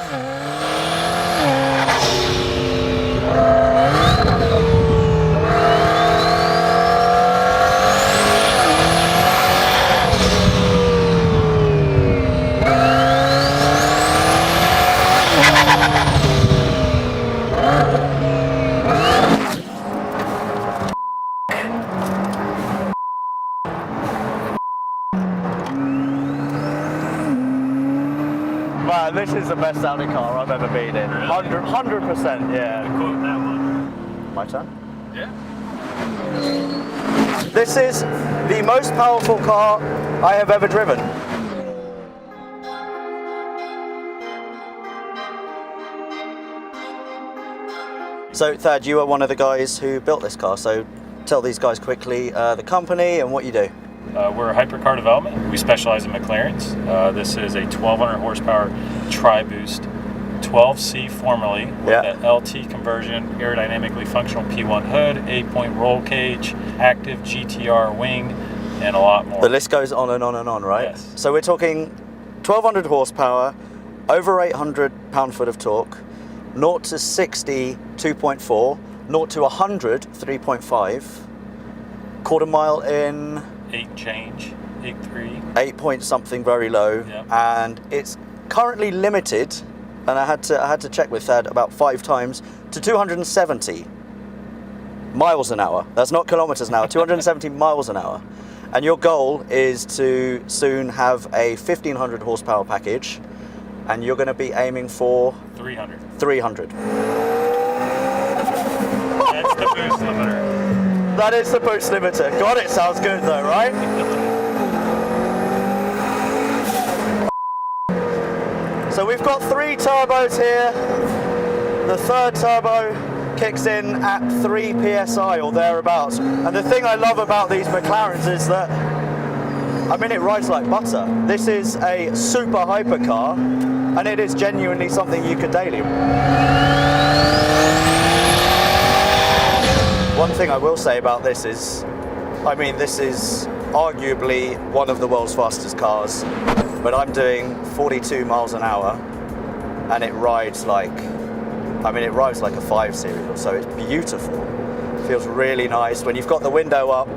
Man, this is the best sounding car I've ever been in. 100%, yeah. Quote that one. My turn? Yeah. This is the most powerful car I have ever driven. So Thad, you are one of the guys who built this car, so tell these guys quickly the company and what you do. We're a HyperCar development. We specialize in McLarens. This is a 1200 horsepower Tri-Boost 12C formerly with an LT conversion, aerodynamically functional P1 hood, 8-point roll cage, active GTR wing, and a lot more. The list goes on and on and on, right? Yes. So we're talking 1200 horsepower, over 800 pound-foot of torque, 0 to 60 2.4, 0 to 100 3.5, quarter mile in 8 point something, very low, and it's currently limited, and I had to check with Thad about 5 times, to 270 miles an hour. That's not kilometers an hour, 270 miles an hour. And your goal is to soon have a 1500 horsepower package, and you're going to be aiming for 300. 300. That's the boost limiter. That is the boost limiter. God, it sounds good though, right? So we've got 3 turbos here. The third turbo kicks in at 3 PSI or thereabouts. And the thing I love about these McLarens is that, I mean, it rides like butter. This is a super hypercar, and it is genuinely something you could daily. One thing I will say about this is, I mean, this is arguably one of the world's fastest cars, but I'm doing 42 miles an hour, and it rides like, I mean, it rides like a 5 Series, so it's beautiful. It feels really nice. When you've got the window up,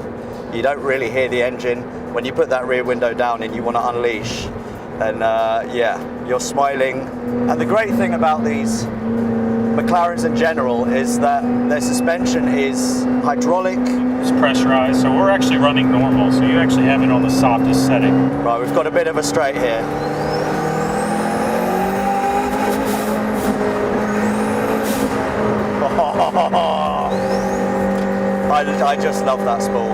you don't really hear the engine. When you put that rear window down and you want to unleash, then yeah, you're smiling. And the great thing about these McLarens in general is that their suspension is hydraulic. It's pressurized, so we're actually running normal, so you actually have it on the softest setting. Right, we've got a bit of a straight here. I just love that spool.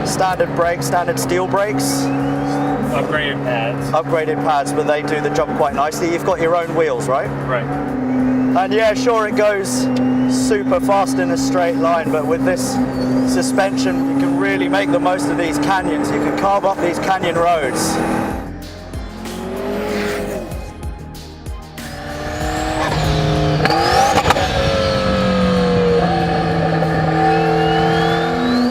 Standard brakes, standard steel brakes. Upgraded pads. Upgraded pads, but they do the job quite nicely. You've got your own wheels, right? Right. And yeah, sure, it goes super fast in a straight line, but with this suspension, you can really make the most of these canyons. You can carve up these canyon roads.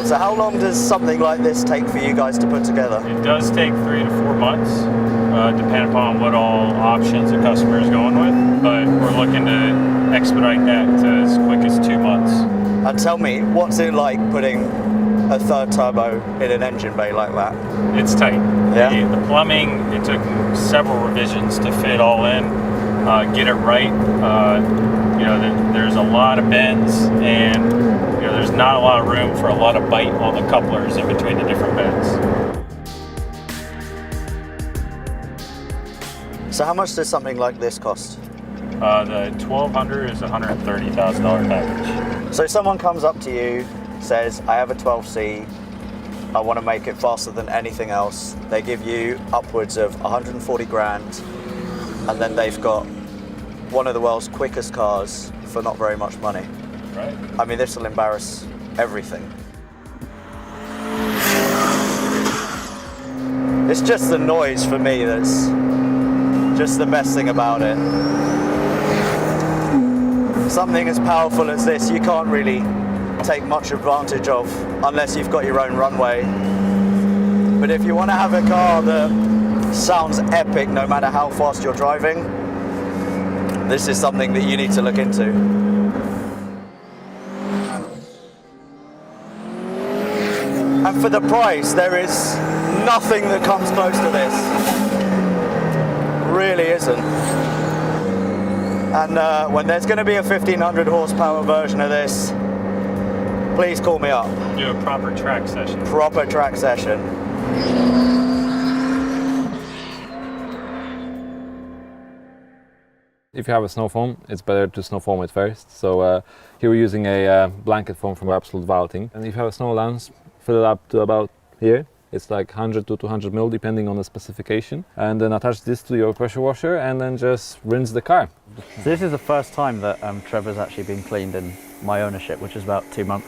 So how long does something like this take for you guys to put together? It does take 3 to 4 months, depending upon what all options the customer is going with, but we're looking to expedite that to as quick as 2 months. And tell me, what's it like putting a third turbo in an engine bay like that? It's tight. Yeah. The plumbing, it took several revisions to fit all in, get it right. You know, there's a lot of bends, and you know, there's not a lot of room for a lot of bite on the couplers in between the different bends. So how much does something like this cost? The 1200 is a $130,000 package. So someone comes up to you, says, I have a 12C, I want to make it faster than anything else. They give you upwards of 140 grand, and then they've got one of the world's quickest cars for not very much money. Right. I mean, this will embarrass everything. It's just the noise for me that's just the best thing about it. Something as powerful as this you can't really take much advantage of unless you've got your own runway. But if you want to have a car that sounds epic no matter how fast you're driving, this is something that you need to look into. And for the price, there is nothing that comes close to this. Really isn't. And when there's going to be a 1500 horsepower version of this, please call me up. Do a proper track session. Proper track session. If you have a snow foam, it's better to snow foam it first. So here we're using a blanket foam from Absolute Vaulting. And if you have a snow lens, fill it up to about here. It's like 100 to 200 mil depending on the specification. And then attach this to your pressure washer and then just rinse the car. So this is the first time that Trevor's actually been cleaned in my ownership, which is about 2 months.